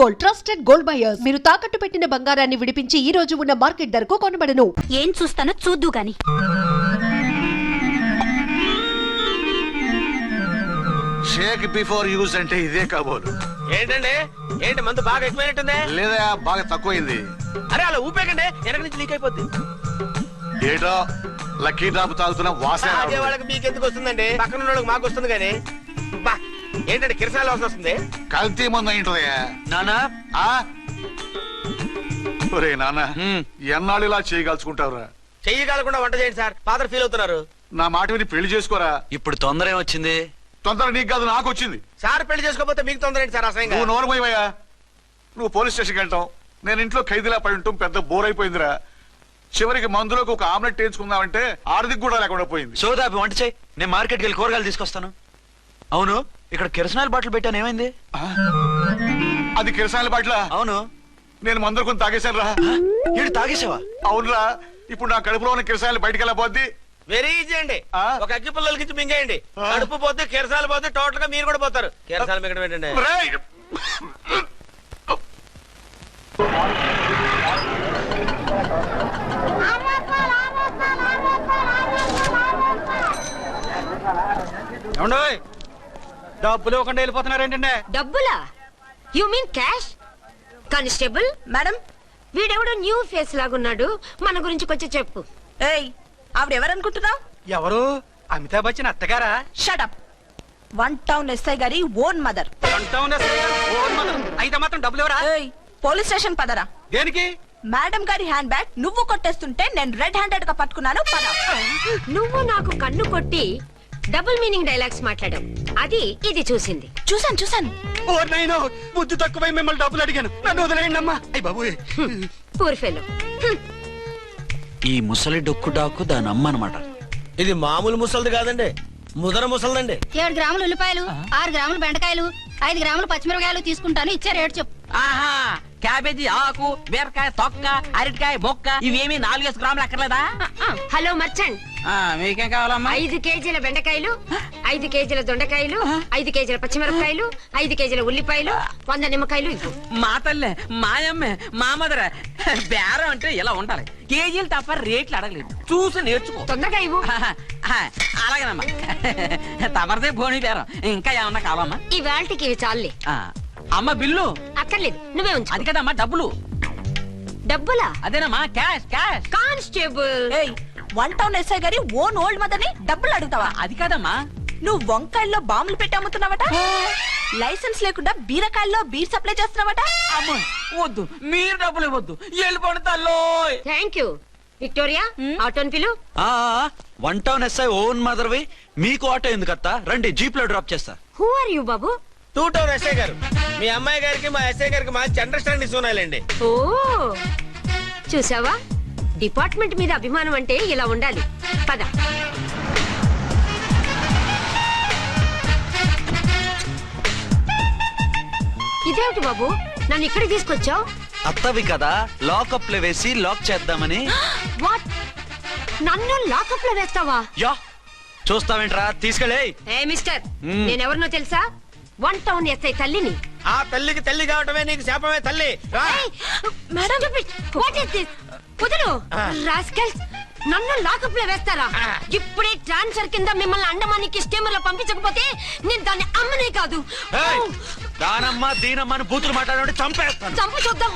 Gold, trusted gold buyers. మీరు తాకట్టు పెట్టిన బంగారాన్ని విడిపించి ఈ రోజు ఉన్న మార్కెట్ ధరకు కొనబడను. ఏం చూస్తానో చూద్దు గాని. షేక్ బిఫోర్ యూజ్ అంటే ఇదే కాబోలు. ఏంటండి ఏంటి మందు బాగా ఎక్కువైనట్టుంది? లేదా బాగా తక్కువైంది. అరే అలా ఊపేకండి, వెనక నుంచి లీక్ అయిపోద్ది. ఏటో లక్కీ డ్రాప్ తాగుతున్న వాసన అదే వాళ్ళకి మీకెందుకు వస్తుందండి, పక్కన ఉన్న వాళ్ళకి మాకు వస్తుంది కానీ. బా ఏంటంటే కిరసాల వాసన వస్తుంది. కల్తీ మందు అయింటదయ్యా. నానా ఒరే నాన్న, ఎన్నాళ్ళు ఇలా చేయగలుచుకుంటావురా? చెయ్యగలకుండా వంట చేయండి సార్, ఫాదర్ ఫీల్ అవుతున్నారు. నా మాట విని పెళ్లి చేసుకోరా. ఇప్పుడు తొందర ఏమొచ్చింది? తొందర నీకు కాదు, నాకు వచ్చింది. సార్ పెళ్లి చేసుకోకపోతే మీకు తొందర ఏంటి సార్? అసహ్యంగా. నువ్వు నోరు పోయివయ్యా. నువ్వు పోలీస్ స్టేషన్కి వెళ్తావు, నేను ఇంట్లో ఖైదీలా పడి ఉంటాం. పెద్ద బోర్ అయిపోయిందిరా. చివరికి మందులోకి ఒక ఆమ్లెట్ వేయించుకుందామంటే ఆర్థిక కూడా లేకుండా పోయింది. సోదాపి వంట చేయి, నేను మార్కెట్కి వెళ్ళి కూరగాయలు తీసుకొస్తాను. అవును, ఇక్కడ కిరసనాయిల్ బాటిల్ పెట్టాను, ఏమైంది? అది కిరసాల బాట్ల. అవును, నేను మందులు కొని తాగేశాను రా. ఈడు తాగేసావా? అవునురా. ఇప్పుడు నా కడుపులో ఉన్న కిరసాయలు బయటకు వెళ్ళబోద్ది. వెరీ ఈజీ అండి. ఆ? ఒక అగ్గి పుల్లలకి మింగేయండి, కడుపు పోతే కిరసాలు పోతే టోటల్ గా మీరు కూడా పోతారు. కిరసాలు మింగడం ఏంటండి? రేయ్! ఏమండోయ్, డబ్బులు ఇవ్వకుండా వెళ్ళిపోతున్నారు ఏంటండి? డబ్బులా? You mean cash? Constable madam, వీడెవడో న్యూ ఫేస్ లాగున్నాడు, మన గురించి కొంచెం చెప్పు. ఏయ్ ఆవిడెవరనుకుంటున్నావు? ఎవరు? అమితాబ్ బచ్చన్ అత్తగారా? షటప్. 1 టౌన్ ఎస్ఐ గారి ఓన్ మదర్. అయితే మాత్రం డబ్బులు ఎవరా? ఏయ్ పోలీస్ స్టేషన్ పదరా. దేనికి? మేడం గారి హ్యాండ్ బ్యాగ్ నువ్వు కొట్టేస్తుంటే నేను రెడ్ హ్యాండెడ్ గా పట్టుకున్నాను. పద. నువ్వు నాకు కన్ను కొట్టి డబుల్ మీనింగ్ డైలాగ్స్ మాట్లాడావు, అది ఇది చూసింది. చూసాను. ఓ నైనో, బుద్ధి తక్కువై మిమ్మల్ని డబ్బులు అడిగాను, నన్ను వదిలేయండి అమ్మా. అయ్య బాబు, పూర్ ఫెలో. ఈ ముసలి డొక్కు డాకు దాని అమ్మ అనమాట. ఇది మామూలు ముసలిది కాదండి, ముదర ముసలిదండి. 7 గ్రాములు ఉల్లిపాయలు, 6 గ్రాములు బెండకాయలు, 5 గ్రాములు పచ్చిమిరపకాయలు తీసుకుంటాను. ఇచ్చే రేటు చెప్పు. ఆహా, క్యాబేజీ ఆకు, బీరకాయ తొక్క, అరటికాయ బొక్క, ఇవేమి 4 గ్రాములు అక్కర్లేదా? హలో మర్చండ్, మీకేం కావాలమ్మా? 5 కేజీల బెండకాయలు, 5 కేజీల దొండకాయలు, 5 కేజీల పచ్చిమిరపకాయలు, 5 కేజీల ఉల్లిపాయలు, 100 నిమ్మకాయలు ఇవ్వు. మా తల్లే, మాయమ్మే, మా మదర బేరం అంటే ఇలా ఉండాలి. కేజీలు తప్ప రేట్లు అడగలేదు, చూసి నేర్చుకో. తొందరగా ఇవ్వు. అలాగేనమ్మా. తమరిదే భోని బేరం. ఇంకా ఏమన్నా కావాలమ్మా? ఈ వేల్టికి ఇవి చాలులే. అమ్మ బిల్లు అక్కర్లేదు, నువ్వే ఉంచు. అది కదమ్మా డబ్బులు. డబ్బులా? అదేనమ్మా క్యాష్. కానిస్టేబుల్, ఏయ్ 1 టౌన్ ఎస్ఐ గారి ఓన్ ఓల్డ్ మదర్ ని డబ్బులు అడుగుతావా? అది కదమ్మా. నువ్వు వంకాయల్లో బాంబులు పెట్టి అమ్ముతున్నావట, లైసెన్స్ లేకుండా బీరకాయల్లో బీర్ సప్లై చేస్తున్నావట. అమ్మో వద్దు, మీరు డబ్బులు ఇవ్వద్దు, వెళ్ళిపోండి తల్లోయ్. Thank you. విక్టోరియా, ఆటోన్ పిలు. 1 టౌన్ ఎస్ఐ ఓన్ మదర్వి, మీకు ఆటో ఎందుకు అత్తా? రండి, జీప్ లో డ్రాప్ చేస్తా. హూ ఆర్ యూ బాబు? 2 టౌన్ ఎస్ఐ గారు, మీ అమ్మాయి గారికి మా ఎస్ఐ గారికి మంచి అండర్స్టాండింగ్ ఉన్నాయండి. ఓ చూసావా, డిపార్ట్మెంట్ మీద అభిమానం అంటే ఇలా ఉండాలి. పద. ఇదేమిటి బాబు, నన్ను ఇక్కడికి తీసుకొచ్చావు? అత్తవి కదా, లాకప్ లో వేసి లాక్ చేద్దామని. వాట్? నన్ను లాకప్ లో వేస్తావా? యా, చూస్తావేంట్రా, తీసుకెళ్ళే. ఏ మిస్టర్, నేనెవరినో తెలుసా? 1 టౌన్ ఎస్ఐ తల్లిని. ఆ తల్లికి తల్లి కావటమే నీకు శాపమే తల్లి. రా. What is this? కుదురు రాస్కల్స్, నన్ను లాకప్ లో వేస్తారా? ఇప్పుడే ట్రాన్స్ఫర్ కింద మిమ్మల్ని అండమానికి స్టీమర్ లో పంపించకపోతే నేను దాన్ని అమ్మనే కాదు, దానమ్మ దీనమ్మని బూతులు మాట్లాడే చంపేస్తాను. చంపు చూద్దాం.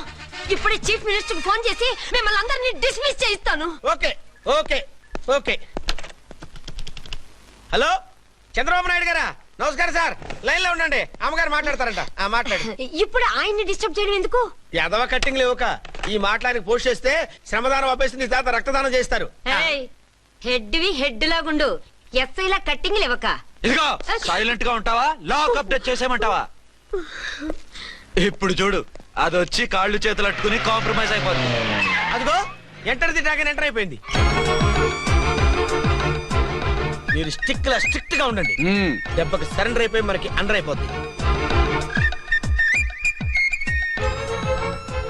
ఇప్పుడే చీఫ్ మినిస్టర్ ఫోన్ చేసి మిమ్మల్ని అందరినీ డిస్మిస్ చేయిస్తాను. Okay okay okay. Hello, Chandrababu Naidu గారా? నమస్కారం సార్, లైన్ లో ఉండండి, అమ్మగారు మాట్లాడతారంట. మాట్లాడు. ఇప్పుడు ఆయన్ని డిస్టర్బ్ చేయడం ఎందుకు? ఎదవ కట్టింగ్ లేవుక ఈ మాట్లాడికి పోస్ట్ చేస్తే శ్రమదానం అభ్యసి నీ తాత రక్తదానం చేస్తారు. హెడ్వి హెడ్ లాగుండు, ఎస్ఐ లా కట్టింగ్ లేవక. ఇదిగో సైలెంట్ గా ఉంటావా, లాక్ అప్డేట్ చేసేమంటావా? ఇప్పుడు చూడు, అది వచ్చి కాళ్ళు చేతులు అట్టుకుని కాంప్రమైజ్ అయిపోతుంది. అదిగో ఎంటర్ ది డ్రాగన్ ఎంటర్ అయిపోయింది. మీరు స్ట్రిక్ట్ గా ఉండండి, దెబ్బకి సరెండర్ అయిపోయి మనకి అండర్ అయిపోద్ది.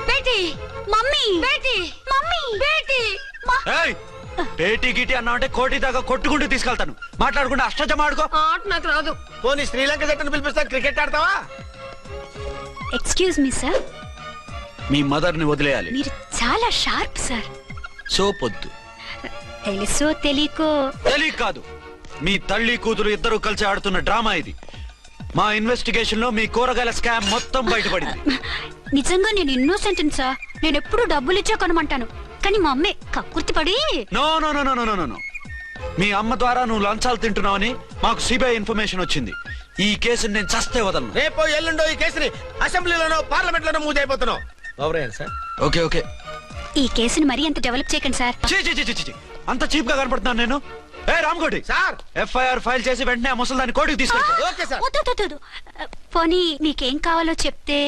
బేటీ, మమ్మీ, బేటీ, మమ్మీ, బేటీ. పేటీ గిటి అన్నావంటే కోటి దాకా కొట్టుకుంటూ తీసుకెళ్తాను. మాట్లాడకుండా అష్టజమ ఆడుకో. ఆట నాకు రాదు. పోనీ శ్రీలంక జట్టును పిలిపిస్తా, క్రికెట్ ఆడతావా? ఎక్స్క్యూజ్ మీ సార్, మీ మదర్ ని వదిలేయాలి. మీరు చాలా షార్ప్ సార్. సోపొద్దు. తెలుసో తెలియకో తెలియక కాదు, మీ తల్లి కూతురు ఇద్దరు కలిసి ఆడుతున్న డ్రామా ఇది. మా ఇన్వెస్టిగేషన్ లో మీ కూరగాయల స్కామ్ మొత్తం బయటపడింది. నిజంగా నేను ఇన్నోసెంట్ సార్. నేను ఎప్పుడు డబ్బులు ఇచ్చా కొనమంటాను, కానీ మా అమ్మే కక్కుర్తి పడి. No no no no no no no. మీ అమ్మ ద్వారా నువ్వు లంచాలు తింటున్నావని మాకు సిబిఐ ఇన్ఫర్మేషన్ వచ్చింది. ఈ కేసుని నేను చస్తే వదలను. రేపో ఎల్లుండో ఈ కేసుని అసెంబ్లీలోనో పార్లమెంట్ లోనో మూజ్ అయిపోతున్నావు. Sir okay okay. ఈ కేసుని మరీ అంత డెవలప్ చేయకండి సార్. చీ చీ చీ చీ చీ. అంత చీప్ గా కనపడుతున్నాను నేను? ఏ రామ్కోటి సార్, ఎఫ్ఐఆర్ ఫైల్ చేసి వెంటనే ఆ ముసలి దాన్ని కోర్టుకి తీసుకెళ్ళి. Okay sir. వద్దు, వద్దు, వద్దు. పోనీ మీకేం కావాలో చెప్తే.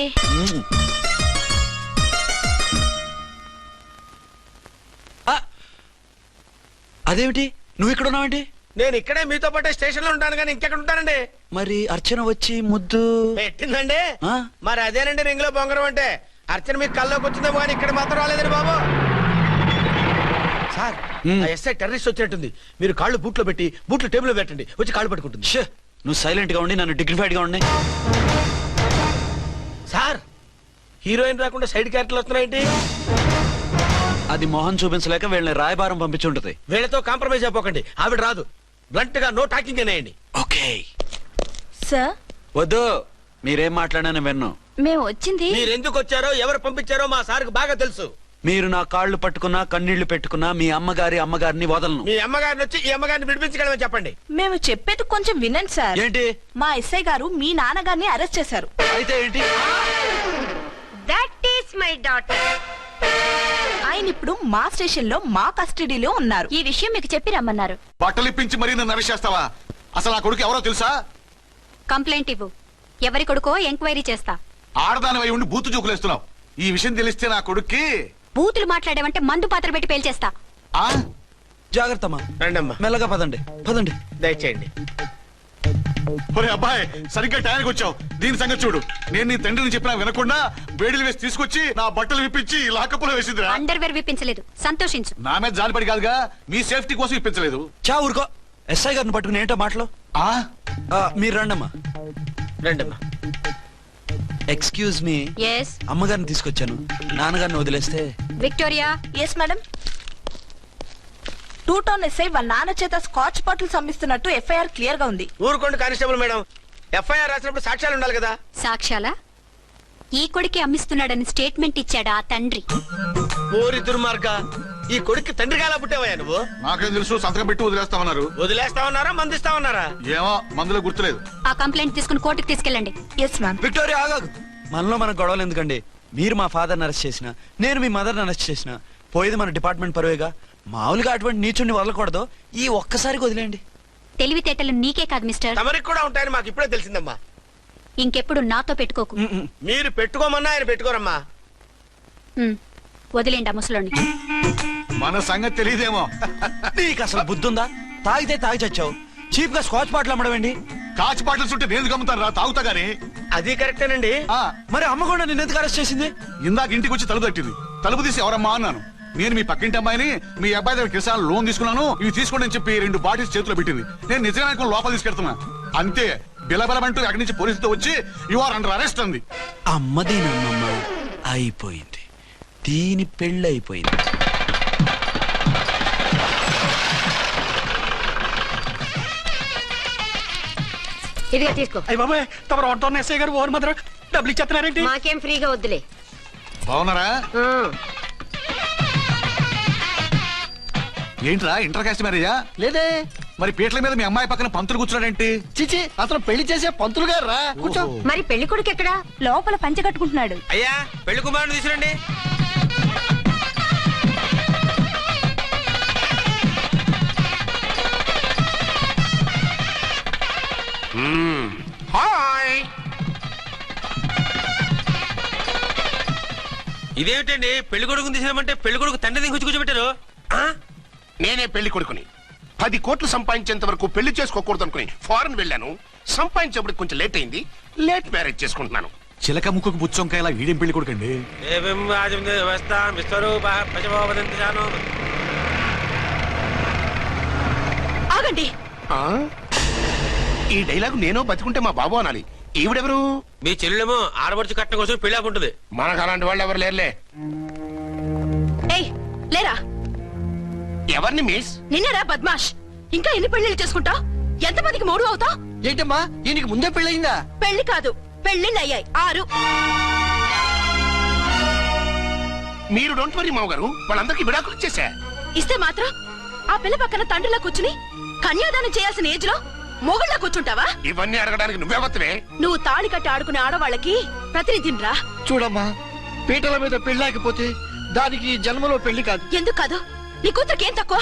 అదేమిటి నువ్వు ఇక్కడ ఉన్నావేంటి? నేను ఇక్కడే మీతో పాటే స్టేషన్ లో ఉంటాను కానీ ఇంకెక్కడ ఉంటానండి? మరి అర్చన వచ్చి ముద్దు పెట్టిందండి. ఆ? మరి అదేనండి రింగ్ లో బొంగరం అంటే. అర్చన మీకు కల్లోకి వచ్చిందేమో కానీ ఇక్కడ మాత్రం రాలేదండి బాబు. సార్, ఆ ఎస్ఐ టెర్రరిస్ట్ వచ్చినట్టుంది. మీరు కాళ్ళు బూట్లో పెట్టి బూట్లు టేబుల్ లో పెట్టండి, వచ్చి కాళ్ళు పట్టుకుంటుంది. ఛే, నువ్వు సైలెంట్ గా ఉండి నన్ను డిగ్నిఫైడ్ గా ఉండి. సార్, హీరోయిన్ రాకుండా సైడ్ క్యారెక్టర్లు వస్తున్నాయేంటి? అది మొహం చూపించలేక వీళ్ళని రాయబారం పంపించుంటది. వీళ్ళతో కాంప్రమైజ్ అయిపోకండి, ఆవిడ రాదు. బ్లంట్ గా నో టాకింగ్ అనేయండి. ఓకే. సార్, వద్దు, మీరేం మాట్లాడానని విన్ను. మేము వచ్చింది. మీరు ఎందుకు వచ్చారో ఎవరు పంపించారో మా సార్కి బాగా తెలుసు. మీరు నా కాళ్ళు పట్టుకున్నా కన్నీళ్లు పెట్టుకున్నా మీ అమ్మగారిని వదలను. మీ అమ్మగారిని వచ్చి ఈ అమ్మగారిని విడిపించగలమని చెప్పండి. మేము చెప్పేది కొంచెం వినండి సార్. ఏంటి? మా ఎస్ఐ గారు మీ నాన్నగారిని అరెస్ట్ చేశారు. అయితే ఏంటి? That is my daughter. ఆయన ఇప్పుడు మా స్టేషన్ లో మా కస్టడీలో ఉన్నారు. ఈ విషయం మీకు చెప్పి రమ్మన్నారు. బట్టలు ఇప్పించి మరీ నన్ను అరెస్ట్ అసలు ఆ కొడుకు ఎవరో తెలుసా? కంప్లైంట్ ఇవ్వు. ఎవరి కొడుకో ఎంక్వైరీ చేస్తా. ఆడదానివై ఉండి బూతు చూకులేస్తున్నావు. ఈ విషయం తెలిస్తే నా కొడుక్కి బూతులు మాట్లాడేవంటే మందు పాత్ర పెట్టి పేల్చేస్తా. ఆ జాగ్రత్తమ్మా. రండమ్మా, మెల్లగా పదండి పదండి. దయచేయండి. ఒరే అబ్బాయి, సరిగ్గా టైంకి వచ్చావు. దీని సంగతి చూడు. నేను నీ తండ్రిని చెప్పినా వినకుండా వేడిలు వేసి తీసుకొచ్చి నా బట్టలు విప్పించి లాకప్పులో వేసిందిరా. అండర్వేర్ విప్పించలేదు, సంతోషించు. నా మీద జాలిపడి కాదుగా, మీ సేఫ్టీ కోసం ఇప్పించలేదు. చా ఊరుకో. ఎస్ఐ గారిని పట్టుకుని ఏంటో మాటలు. ఆ మీరు రండమ్మా. రండమ్మా. Excuse me. ఎస్ అమ్మగారిని తీసుకొచ్చాను. నాన్నగారిని వదిలేస్తే. Victoria. Yes madam. 2 town SI వాళ్ళ నాన్న చేత స్కాచ్ బాటిల్స్ అమ్మిస్తున్నట్టు ఎఫ్ఐఆర్ క్లియర్ గా ఉంది. ఊరుకోండి కానిస్టేబుల్ మేడం. ఎఫ్ఐఆర్ రాసినప్పుడు సాక్ష్యాలు ఉండాలి కదా. సాక్ష్యాలా? ఈ కొడుకే అమ్మిస్తున్నాడని స్టేట్మెంట్ ఇచ్చాడా ఆ తండ్రి? ఓరి దుర్మార్గ, ఈ కొడుక్కి తండ్రి కాలా పుట్టావయ్యా నువ్వు? నాకేం తెలుసు, సంతకం పెట్టి వదిలేస్తామన్నారు. వదిలేస్తామన్నారా మందిస్తామన్నారా? ఏమో, మందులో గుర్తులేదు. ఆ కంప్లైంట్ తీసుకుని కోర్టుకు తీసుకెళ్ళండి. Yes ma'am. విక్టోరియా ఆగాగు. మనలో మన గొడవలు ఎందుకండి? మీరు మా ఫాదర్ని అరెస్ట్ చేసిన, నేను మీ మదర్ని అరెస్ట్ చేసిన, పోయేది మన డిపార్ట్మెంట్ పరువేగా. మామూలుగా అటువంటి నీచుడిని వదలకూడదు. ఈ ఒక్కసారికి వదిలేండి. తెలివితేటలు నీకే కాదు మిస్టర్, తమరికి కూడా ఉంటాయని మాకు ఇప్పుడే తెలిసిందమ్మా. ఇంకెప్పుడు నాతో పెట్టుకోకు. మీరు పెట్టుకోమన్నా ఆయన పెట్టుకోరమ్మా. వదిలేండి ఆ ముసలోని. మన సంగతి తెలియదేమో. నీకు అసలు బుద్ధుందా? తాగితే తాగి చచ్చావు. చీప్ గా స్కాచ్ బాటిల్ అమ్మడమేంటి? కాచి బాటలు చుట్టూ నేను గమ్ముతాను రా, తాగుతా గానీ. అది కరెక్టేనండి. మరి అమ్మ కూడా నిన్ను ఎందుకు అరెస్ట్ చేసింది? ఇందాక ఇంటికి వచ్చి తలుపు తట్టింది. తలుపు తీసి ఎవరమ్మా అన్నాను. నేను మీ పక్కింటి అమ్మాయిని, మీ అబ్బాయి దగ్గర కిసాన్ లోన్ తీసుకున్నాను, ఇవి తీసుకోండి అని చెప్పి 2 బాటిల్స్ చేతిలో పెట్టింది. నేను నిజంగా అనుకుని లోపల తీసుకెళ్తున్నా. అంతే, బిలబలమంటూ అక్కడి నుంచి పోలీసుతో వచ్చి యు ఆర్ అండర్ అరెస్ట్ అంది. అమ్మదీనమ్మమ్మ అయిపోయింది. దీని పెళ్ళి అయిపోయింది. ఇదిగా తీసుకో. అయ్య బాబాయ్, తమరు వంట ఎస్ఐ గారు ఓన్ మాత్రం డబ్బులు ఇచ్చేస్తున్నారేంటి? మాకేం ఫ్రీగా వద్దులే. బాగున్నారా? ఏంట్రా ఇంటర్ కాస్ట్ మ్యారేజా? లేదే. మరి పీటల మీద మీ అమ్మాయి పక్కన పంతులు కూర్చున్నాడేంటి? చిచి, అతను పెళ్లి చేసే పంతులు గారు రా. కూర్చో. మరి పెళ్లి కొడుకు ఎక్కడా? లోపల పంచె కట్టుకుంటున్నాడు. అయ్యా, పెళ్లి కుమారుని తీసుకురండి. హాయ్. ఇదేమిటండి, పెళ్లి కొడుకుని తీసినామంటే పెళ్లి కొడుకు తండ్రి దిగి కూర్చోబెట్టారు. నేనే పెళ్లి కొడుకుని. 10 కోట్లు సంపాదించేంత వరకు పెళ్లి చేసుకోకూడదు అనుకుని ఫారెన్ వెళ్ళాను. సంపాదించేప్పుడు కొంచెం లేట్ అయింది. లేట్ మ్యారేజ్ చేసుకుంటున్నాను. చిలక ముక్కుకు బుచ్చొంకాయలా వీడేం పెళ్లి కొడుకండి? ఆగండి. ఈ డైలాగ్ నేను బతుకుంటే మా బాబు అనాలి. ఈవిడెవరు? మీ చెల్లెమో ఆడబడుచు కట్టడం కోసం పెళ్లి ఆపుంటుంది. మనకు అలాంటి వాళ్ళు ఎవరు లేరులే. ఏయ్ లేరా, ఎవరిని మిస్? నిన్నరా బద్మాష్. ఇంకా ఎన్ని పెళ్లిళ్ళు చేసుకుంటావు? ఎంతమందికి మూడు అవుతావు? ఏంటమ్మా ఈయనకి ముందే పెళ్ళయిందా? పెళ్లి కాదు, పెళ్లిళ్ళు అయ్యాయి 6. మీరు డోంట్ వరీ మామగారు, వాళ్ళందరికీ విడాకులు ఇచ్చేసా. ఇస్తే మాత్రం ఆ పిల్ల పక్కన తండ్రిలా కూర్చుని కన్యాదానం చేయాల్సిన ఏజ్ లో మొగుళ్ళ కూర్చుంటావా? ఇవన్నీ అడగడానికి నువ్వెవత్తవే? నువ్వు తాళి కట్టి ఆడుకునే ఆడవాళ్ళకి ప్రతినిధిరా. చూడమ్మా, పీటల మీద పెళ్ళాకపోతే దానికి ఈ జన్మలో పెళ్లి కాదు. ఎందుకు కాదు? నీ కూతురికేం తక్కువ?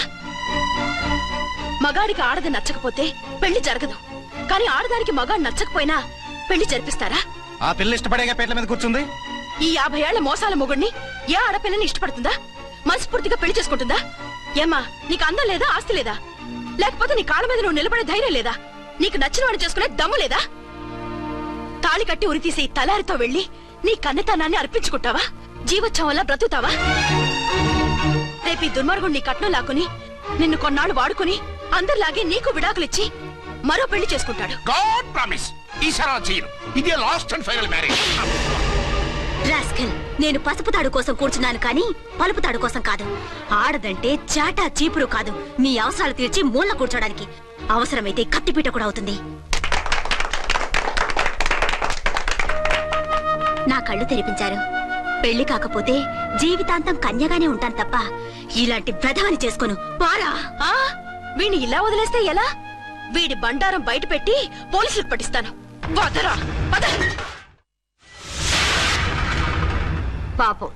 మగాడికి ఆడది నచ్చకపోతే పెళ్లి జరగదు, కానీ ఆడదానికి మగాడు నచ్చకపోయినా పెళ్లి జరిపిస్తారా? ఆ పిల్ల ఇష్టపడేగా పీటల మీద కూర్చుంది. ఈ 50 ఏళ్ల మోసాల మొగుడిని ఏ ఆడపిల్లని ఇష్టపడుతుందా? మనస్ఫూర్తిగా పెళ్లి చేసుకుంటుందా? ఏమ్మా, నీకు అందం లేదా, ఆస్తి లేదా? లేకపోతే నీ కాళ్ళ మీద నువ్వు నిలబడే ధైర్యం లేదా? నీకు నచ్చిన వాడిని చేసుకునే దమ్ము లేదా? తాళి కట్టి ఉరితీసే ఈ తలారితో వెళ్లి నీ కన్నెతనాన్ని అర్పించుకుంటావా? జీవోత్సవంలా బ్రతుకుతావా? రేపు ఈ దుర్మార్గుడు నీ కట్నం లాక్కుని నిన్ను కొన్నాళ్ళు వాడుకుని అందరిలాగే నీకు విడాకులిచ్చి మరో పెళ్లి చేసుకుంటాడు. గాడ్ ప్రామిస్, ఈసారి అలా చేయను. ఇదే last and final marriage. Rascal, నేను పసుపు తాడు కోసం కూర్చున్నాను కానీ పలుపు తాడు కోసం కాదు. ఆడదంటే చాటా చీపురు కాదు, నీ అవసరాలు తీర్చి మూల కూర్చోడానికి. అవసరమైతే కత్తిపీట కూడా అవుతుంది. నా కళ్ళు తెరిపించారు. పెళ్లి కాకపోతే జీవితాంతం కన్యగానే ఉంటాను తప్ప ఇలాంటి ప్రధాని చేసుకోను. పారా వీణ్ణి ఇలా వదిలేస్తే ఎలా? వీడి బండారం బయట పెట్టి పోలీసులకు పట్టిస్తాను. వదరా, వద. పాపం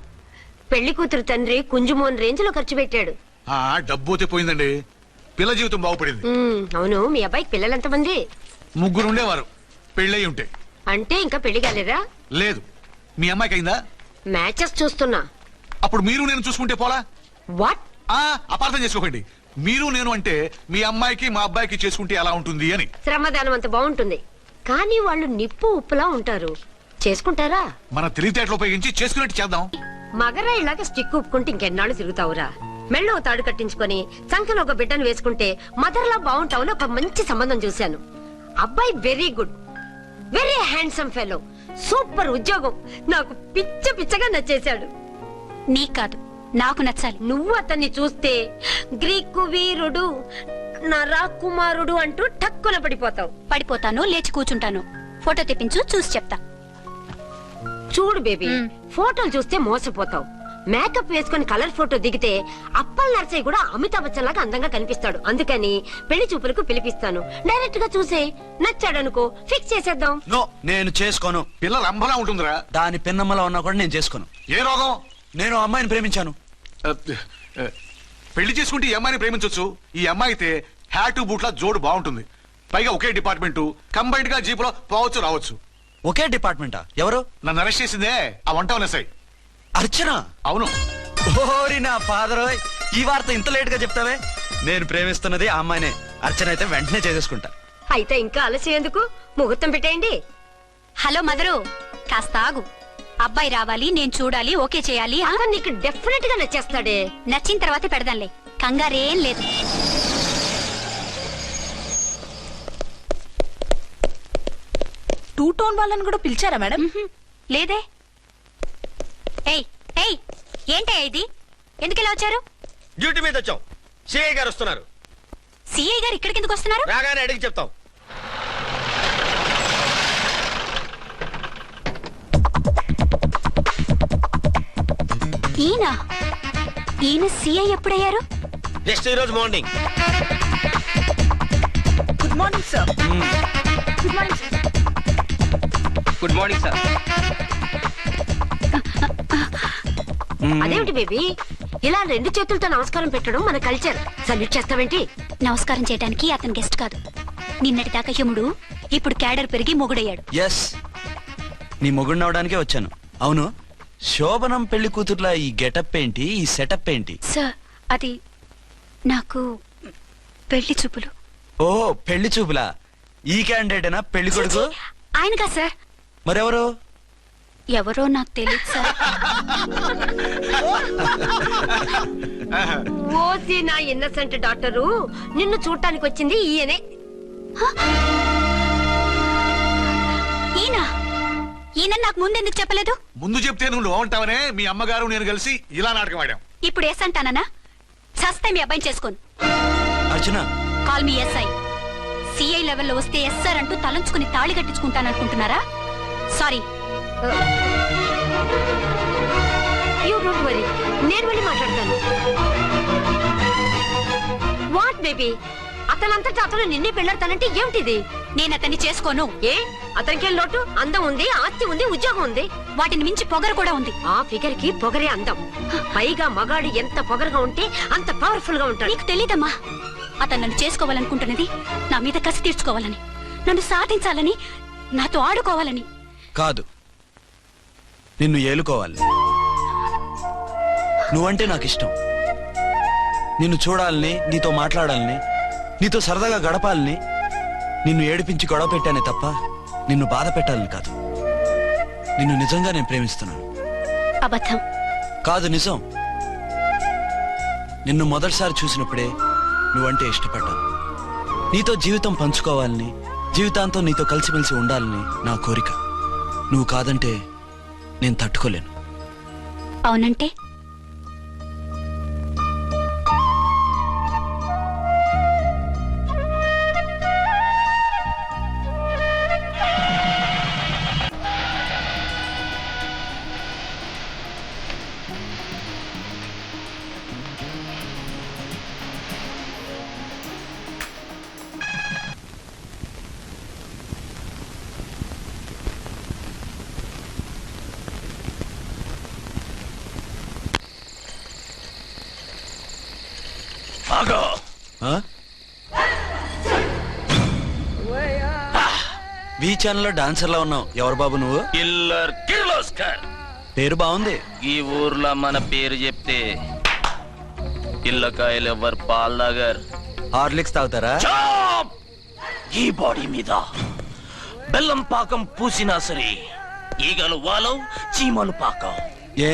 పెళ్లి కూతురు తండ్రి కుంజుమోన్ రేంజ్ లో ఖర్చు పెట్టాడు. డబ్బు అయితే పోయిందండి, పిల్ల జీవితం బాగుపడింది. అవును, మీ అబ్బాయికి పిల్లలెంతమంది? 3 ఉండేవారు, పెళ్ళయి ఉంటే. అంటే ఇంకా పెళ్లి కాలేదా? లేదు. మీ అమ్మాయికి అయిందా? మ్యాచెస్ చూస్తున్నా. అప్పుడు మీరు నేను చూసుకుంటే పోలా? వాట్? అపార్థం చేసుకోకండి. మీరు నేను అంటే మీ అమ్మాయికి మా అబ్బాయికి చేసుకుంటే ఎలా ఉంటుంది అని. శ్రమదానం అంత బాగుంటుంది, కానీ వాళ్ళు నిప్పు ఉప్పులా ఉంటారు. చేసుకుంటారా? మన తెలివితేటలు ఉపయోగించి చేసుకున్నట్టు చేద్దాం. మగరా ఇలాగ స్టిక్ ఉప్పుకుంటే ఇంకెన్నాళ్ళు తిరుగుతావురా? మెళ్ళో తాడు కట్టించుకొని సంఖ్యలో ఒక బిడ్డను వేసుకుంటే మదర్లా బాగుంటావుని ఒక మంచి సంబంధం చూశాను. అబ్బాయి very good, very handsome fellow, super ఉద్యోగం. నాకు పిచ్చగా నచ్చేశాడు. నీకు కాదు, నాకు నచ్చాలి. నువ్వు అతన్ని చూస్తే గ్రీకు వీరుడు, నరాకుమారుడు అంటూ టక్కున పడిపోతావు. పడిపోతాను, లేచి కూర్చుంటాను. ఫోటో తెప్పించు, చూసి చెప్తా. చూడు బేబీ, ఫోటోలు చూస్తే మోసపోతావు. మేకప్ వేసుకుని కలర్ ఫోటో దిగితే అప్పల్ నర్సయ్య కూడా అమితాబ్ బచ్చన్ లాగా అందంగా కనిపిస్తాడు. అందుకని పెళ్లి చూపులకు పిలిపిస్తాను. డైరెక్ట్ గా చూసే నచ్చాడనుకో, ఫిక్స్ చేసేద్దాం. నో, నేను చేసుకోను. పిల్ల రంభలా ఉంటుందిరా. దాని పిన్నమ్మలా ఉన్నా కూడా నేను చేసుకోను. ఏ రోగం? నేను ఆ అమ్మాయిని ప్రేమించాను. పెళ్లి చేసుకుంటే ఈ అమ్మాయిని ప్రేమించొచ్చు. ఈ అమ్మాయి అయితే హ్యాటు బూట్ల జోడు బాగుంటుంది. పైగా ఒకే డిపార్ట్మెంట్, కంబైన్డ్ గా జీపులో పోవచ్చు రావచ్చు. ఒకే డిపార్ట్మెంటా? ఎవరు? నన్ను అరెస్ట్ చేసిందే ఆ వంటవనసాయి. అర్చన? అవును. ఓరి నా ఫాదర్, ఈ వార్త ఇంత లేట్ గా చెప్తావే. నేను ప్రేమిస్తున్నది ఆ అమ్మాయినే. అర్చన అయితే వెంటనే చేసేసుకుంటా. అయితే ఇంకా ఆలస్యం ఎందుకు? ముహూర్తం పెట్టేయండి. హలో మదరు, కాస్త ఆగు. అబ్బాయి రావాలి, నేను చూడాలి, ఓకే చేయాలి. అతను నీకు డెఫినెట్ గా నచ్చేస్తాడే. నచ్చిన తర్వాతే పెడదాంలే, కంగారేం లేదు. టూ టోన్ వాళ్ళని కూడా పిలిచారా మేడం? లేదే. ఏయ్ ఏయ్, ఏంటయ్యా ఇది? ఎందుకెలా వచ్చారు? డ్యూటీ మీద వచ్చాం. సిఐ గారు వస్తున్నారు. సిఐ గారు ఇక్కడికి ఎందుకు వస్తున్నారు? రాగానే అడిగి చెప్తాం. ఈయన సిఐ ఎప్పుడయ్యారు? నెక్స్ట్ ఈ రోజు morning. Good morning sir. Good morning sir. Good morning sir. అదేమిటి బేబీ, ఇలా 2 చేతులతో నమస్కారం పెట్టడం మన కల్చర్. సల్యూట్ చేస్తావేంటి? నమస్కారం చేయడానికి అతను గెస్ట్ కాదు. నిన్నటి దాకా యముడు, ఇప్పుడు క్యాడర్ పెరిగి మొగుడయ్యాడు. ఎస్, నీ మొగుడిని అవడానికే వచ్చాను. అవును, శోభనం పెళ్లి కూతుర్లా ఈ గెటప్ ఏంటి, ఈ సెటప్ ఏంటి? సార్, అది నాకు పెళ్లి చూపులు. ఓ, పెళ్లి చూపులా? ఈ క్యాండిడేటేనా పెళ్లి కొడుకు? ఆయనగా సార్. మరెవరు? ఎవరో నాకు తెలియదు సార్. ఓసి నా ఇన్నసెంట్ డాక్టరు, నిన్ను చూడటానికి వచ్చింది ఈయనే. ఈయన ఈయన నాకు ముందెందుకు చెప్పలేదు? ముందు చెప్తే నువ్వు బాగుంటావనే మీ అమ్మగారు నేను కలిసి ఇలా నాటకం ఆడాం. ఇప్పుడు ఎస్ అంటానా? సస్తే మీ అబ్బాయిని చేసుకోను. అర్చన, కాల్ మీ ఎస్ఐ. సిఐ లెవెల్లో వస్తే ఎస్ఆర్ అంటూ తలంచుకుని తాళి కట్టించుకుంటాననుకుంటున్నారా? సారీ. యూ డోంట్ వరీ, నేను వెళ్ళి మాట్లాడతాను. వాట్ బేబీ, అతనంతటా అతను నిన్నే పెళ్ళాడతానంటే ఏమిటిది? నేను అతన్ని చేసుకోను. ఏ అతనికేం లోటు? అందం ఉంది, ఆస్తి ఉంది, ఉద్యోగం ఉంది. వాటిని మించి పొగరు కూడా ఉంది. ఆ ఫిగర్ కి పొగరే అందం. పైగా మగాడు ఎంత పొగరుగా ఉంటే అంత పవర్ఫుల్ గా ఉంటాడు. నీకు తెలీదమ్మా, అతను నన్ను చేసుకోవాలనుకుంటున్నది నా మీద కసి తీర్చుకోవాలని, నన్ను సాధించాలని, నాతో ఆడుకోవాలని కాదు, నిన్ను ఏలుకోవాలి. నువ్వంటే నాకు ఇష్టం. నిన్ను చూడాలని, నీతో మాట్లాడాలని, నీతో సరదాగా గడపాలని, నిన్ను ఏడిపించి గొడవ పెట్టానే తప్ప నిన్ను బాధ పెట్టాలని కాదు. నిన్ను నిజంగా నేను ప్రేమిస్తున్నాను. అబద్ధం. కాదు, నిజం. నిన్ను మొదటిసారి చూసినప్పుడే నువ్వంటే ఇష్టపడ్డాను. నీతో జీవితం పంచుకోవాలని, జీవితాంతం నీతో కలిసిమెలిసి ఉండాలని నా కోరిక. నువ్వు కాదంటే నేను తట్టుకోలేను. అవునంటే ఆ? వి ఛానల్లో డాన్సర్లా ఉన్నావు. ఎవరు బాబు నువ్వు? కిల్లర్ కిర్లోస్కర్. పేరు బాగుంది. ఈ ఊర్లో మన పేరు చెప్తే పిల్లకాయలు ఎవరు పాల్ తాగర్. హార్లిక్స్ తాగుతారా? ఈ బాడీ మీద బెల్లం పాకం పూసినా సరే ఈగలు వాలవు, చీమలు పాకం. ఏ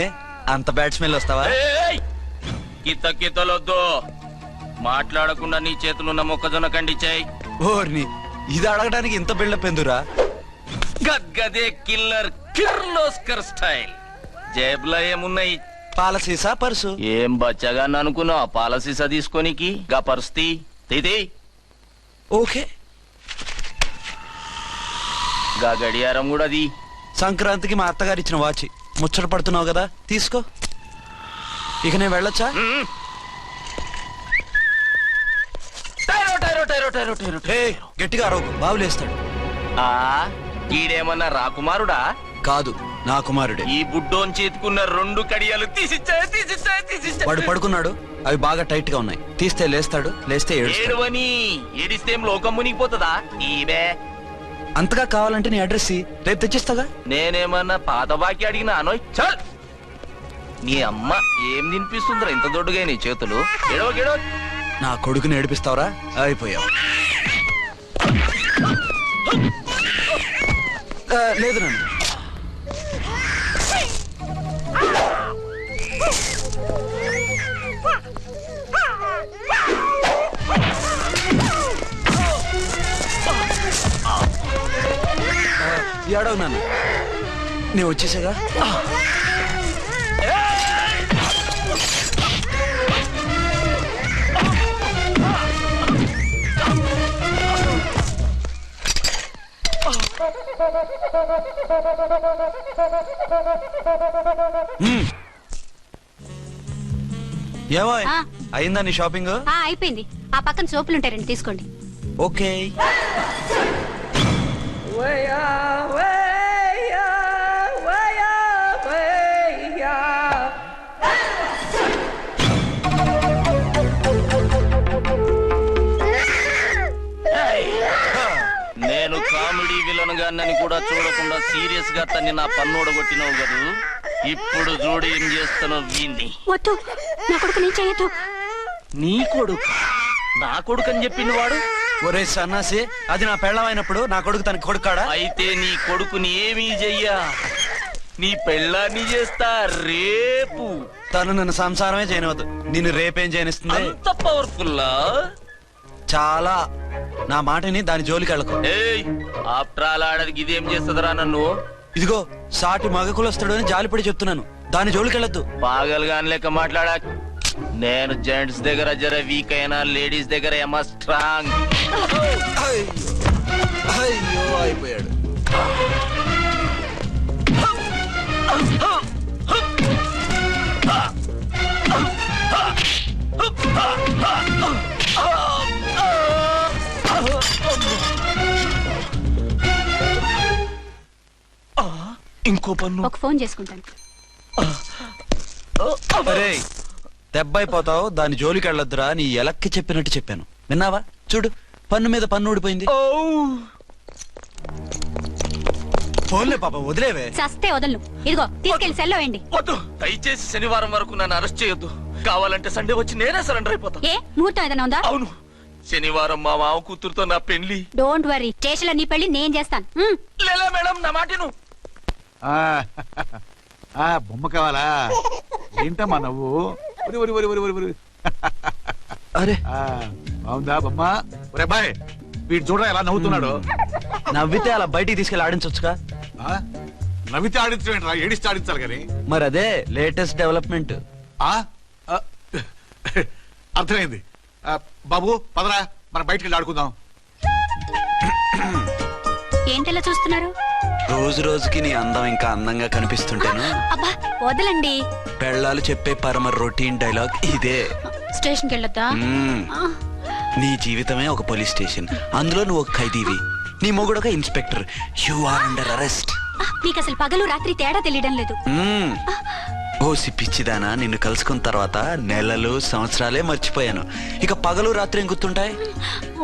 అంత బ్యాడ్ స్మెల్ వస్తావా? కిత కితలొద్దు. మాట్లాడకుండా నీ చేతులున్న మొక్కజొన్న కండిచాయి. ఓర్ని, ఇది అడగడానికి ఇంత బిల్డప్ ఎందురా? గద్గదే కిల్లర్ కిర్లోస్కర్ స్టైల్. జేబులో ఏమున్నాయి? పాలసీసా, పర్సు? ఏం బచ్చగా అనుకున్నావు? పాలసీసా తీసుకోనికి గా పరిస్థితి తీది. ఓకే. గా గడియారం కూడా అది. సంక్రాంతికి మా అత్తగారు ఇచ్చిన వాచి. ముచ్చట పడుతున్నావు కదా, తీసుకో. ఇక నేను వెళ్ళొచ్చా? గట్టిగా అరవకు, బావులేస్తాడు. ఈడేమన్నా రాకుమారుడా? కాదు, నా కుమారుడే. ఈ బుడ్డోన్ చేతుకున్న 2 కడియాలు తీసిచ్చా. వాడు పడుకున్నాడు, అవి బాగా టైట్ గా ఉన్నాయి. తీస్తే లేస్తాడు, లేస్తే ఏడుస్తాడు. ఏడవని ఏడిస్తే లోకం మునిగిపోతుందా? ఈబే అంతగా కావాలంటే నీ అడ్రస్ రేపు తెచ్చిస్తాగా. నేనేమన్నా పాత బాకి అడిగినా అనోయ్. చల్, నీ అమ్మ ఏం తినిపిస్తుందిరా ఇంత దొడ్డుగా నీ చేతులు? ఎడవ నా కొడుకుని ఏడిపిస్తావరా? అయిపోయావు. లేదు నన్ను. ఏడవు నాన్న, నేను వచ్చేసాగా. ఏమో అయిందా నీ షాపింగ్? అయిపోయింది. ఆ పక్కన సోపులుంటాయి, రండి తీసుకోండి. ఓకే. నేను కామెడీ విలన్ గాన్నని కూడా చూడకుండా సీరియస్ గా తన్ని నా పన్నోడ కొట్టినావు కదూ. ఇప్పుడు చూడు ఏం చేస్తానో వీణ్ణి. వద్దు, నా కొడుకు నేను చేయొద్దు. నీ కొడుకు? నా కొడుకు అని చెప్పింది వాడు. ఒరే సన్నాసి, అది నా పెళ్ళమైనప్పుడు నా కొడుకు తన కొడుకాడా? అయితే నీ కొడుకుని ఏమీ చెయ్యా, నీ పెళ్ళాన్ని చేస్తా రేపు. తను నన్ను సంసారమే చేయనవద్దు, నిన్ను రేపేం చేయనిస్తుంది? అంత పవర్ఫుల్లా? చాలా. నా మాటని దాని జోలికి వెళ్ళకు. ఆఫ్టర్ ఆల్ ఆడది ఇదేం చేస్తుందిరా నన్ను? ఇదిగో సాటి మగకులు వస్తాడు అని జాలిపడి చెప్తున్నాను, దాని జోలికెళ్ళొద్దు. పాగలుగాని లెక్క మాట్లాడా. నేను జెంట్స్ దగ్గర జర వీక్ అయినా లేడీస్ దగ్గర ఏమో స్ట్రాంగ్. అయ్యో అయిపోయాడు. ఇంకో పన్ను. ఒక ఫోన్ చేసుకుంటాను. అరే దెబ్బైపోతావు, దాని జోలికి వెళ్ళొద్దురా, నీ ఎలక్కి చెప్పినట్టు చెప్పాను, విన్నావా? చూడు పన్ను మీద పన్ను ఊడిపోయింది. ఫోన్లే పాప, వదిలేవే. చస్తే వదలను. ఇదిగో తీసుకెళ్లి సెల్లో వేయండి. వద్దు, దయచేసి శనివారం వరకు నన్ను అరెస్ట్ చేయొద్దు. కావాలంటే సండే వచ్చి నేనే సరెండర్ అయిపోతా. ఏ ముహూర్తం ఏదైనా ఉందా? అవును, శనివారం మా మామ కూతురుతో నా పెళ్లి. డోంట్ వరీ, స్టేషన్ లో నీ పెళ్లి నేను చేస్తాను. లేలా మేడం, నా మాటను. బొమ్మ కావాలా? ఏంటమ్మా నవ్వు? అరే బాగుందా బొమ్మ? ఒరే బాయ్, వీడు చూడరా ఎలా నవ్వుతున్నాడు. నవ్వితే అలా బయటికి తీసుకెళ్ళి ఆడించొచ్చుగా. నవ్వితే ఆడించడం, ఏడిస్తే ఆడించాలి కానీ. మరి అదే లేటెస్ట్ డెవలప్మెంట్. అర్థమైంది. బాబు పదరా, మనం బయటికి వెళ్ళి ఆడుకుందాం. ఏంటలా చూస్తున్నారు? రోజు రోజుకి నీ అందం ఇంకా అందంగా కనిపిస్తుంటాను. అబ్బా వదలండి. పెళ్ళాలు చెప్పే పరమ రొటీన్ డైలాగ్ ఇదే. స్టేషన్కి వెళ్ళొద్దా? నీ జీవితమే ఒక పోలీస్ స్టేషన్, అందులో నువ్వు ఒక ఖైదీవి, నీ మొగుడు ఒక inspector. You are under arrest. మీకు అసలు పగలు రాత్రి తేడా తెలియడం లేదు. ఓ సిప్పిచ్చిదానా, నిన్ను కలుసుకున్న తర్వాత నెలలు సంవత్సరాలే మర్చిపోయాను. ఇక పగలు రాత్రి ఏం గుర్తుంటాయి?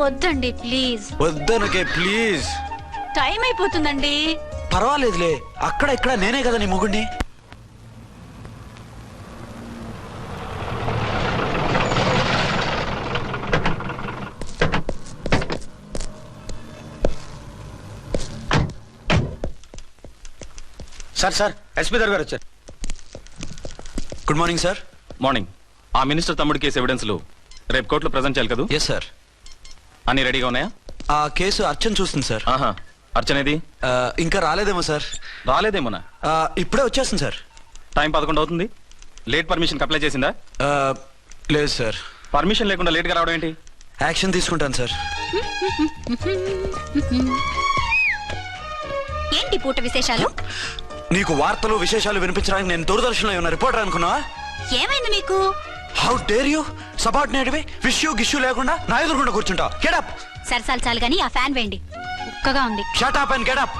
వద్దండి ప్లీజ్. వద్దనకే ప్లీజ్. టైం అయిపోతుందండి. పర్వాలేదులే, అక్కడ ఇక్కడ నేనే కదా నీ మొగుడిని. సార్ సార్, ఎస్పీ గారు వచ్చారు. Good morning sir. మార్నింగ్. ఆ మినిస్టర్ తమ్ముడి కేసు ఎవిడెన్స్లు రేపు కోర్టులో ప్రజెంట్ చేయాలి కదా? Yes sir. అన్ని రెడీగా ఉన్నాయా? ఆ కేసు అర్చన చూస్తుంది సార్. ఆహా, అర్చనేది? ఇంకా రాలేదేమో సార్. రాలేదేమోనా? ఇప్పుడే వచ్చేస్తుంది సార్. టైం 11 అవుతుంది. లేట్ పర్మిషన్ అప్లై చేసిందా? లేదు సార్. పర్మిషన్ లేకుండా లేట్ గా రావడం ఏంటి? యాక్షన్ తీసుకుంటాను సార్. ఏంటి పూట విశేషాలు? నీకు వార్తలు విశేషాలు వినిపించడానికి నేను దూరదర్శన్లో ఉన్న రిపోర్టర్ అనుకున్నావా? ఏమైంది మీకు? హౌ డేర్ యూ సబార్డినేట్వి విష్యూ గిష్యూ లేకుండా నా ఎదురుకుండా కూర్చుంటా. Get up. సరసాలు చాలు గానీ ఆ ఫ్యాన్ వేయండి, ఉక్కగా ఉంది. Shut up and get up.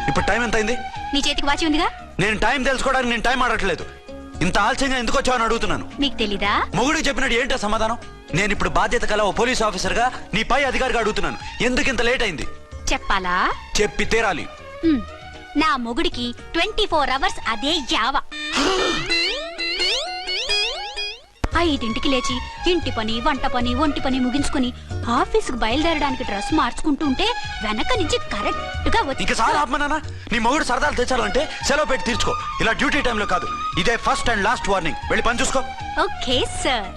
ఇప్పుడు టైం ఎంత అయింది? నీ చేతికి వాచి ఉందిగా. నేను టైం తెలుసుకోవడానికి నేను టైం ఆడట్లేదు. ఇంత ఆలస్యంగా ఎందుకు వచ్చావని అడుగుతున్నాను. మీకు తెలీదా? మొగుడికి చెప్పినట్టు ఏంటో సమాధానం? నేను ఇప్పుడు బాధ్యత కల ఓ పోలీస్ ఆఫీసర్ గా నీ పై అధికారిగా అడుగుతున్నాను, ఎందుకు ఇంత లేట్ అయింది? చెప్పాలా? చెప్పి తీరాలి. నా మొగుడికి 24 hours అదే యావ. 5ంటికి లేచి ఇంటి పని, వంట పని, ఒంటి పని ముగించుకుని ఆఫీసుకు బయలుదేరడానికి డ్రెస్ మార్చుకుంటూ ఉంటే వెనక నుంచి కరెక్ట్ గా వచ్చి. ఇంకా సార్ ఆత్మనానా, నీ మొగుడు సరదాలు తెచ్చాలంటే సెలవు పెట్టి తీర్చుకో. ఇలా డ్యూటీ టైంలో కాదు, ఇదే ఫస్ట్ అండ్ లాస్ట్ వార్నింగ్. వెళ్ళి పని చూసుకో. Okay sir,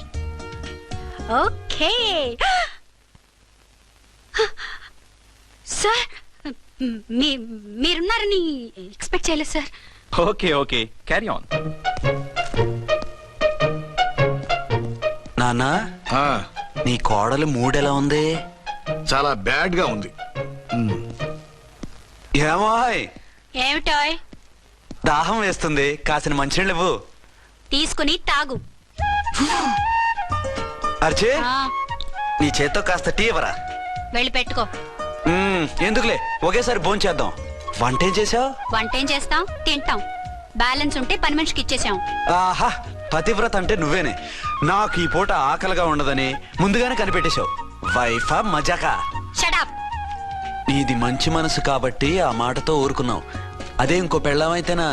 okay sir. మీరున్నారని ఎక్స్పెక్ట్ చేయలేదు sir. Okay okay, carry on. నానా, నీ కోడలు మూడెలా ఉంది? చాలా బ్యాడ్ గా ఉంది. ఏమాయ్? ఏమిటాయ్? దాహం వేస్తుంది, కాసిన మంచినీళ్ళు ఇవ్వు. తీసుకుని తాగు. అర్చే, నీ చేత్తో కాస్త టీ ఇవ్వరా. వెళ్ళి పెట్టుకో. ఎందుకులే, ఒకేసారి భోంచేద్దాం. వంటేం చేసావు? వంటేం చేస్తాం, తింటాం. బ్యాలెన్స్ ఉంటే పని మనిషికి ఇచ్చేసాం. ఆహా, పతివ్రత అంటే నువ్వేనే. నాకు ఈ పూట ఆకలిగా ఉండదని ముందుగానే కనిపెట్టేశావు. వైఫా మజాకా? Shut up. నీది మంచి మనసు కాబట్టి ఆ మాటతో ఊరుకున్నావు. అదే ఇంకో పెళ్ళం అయితేనా?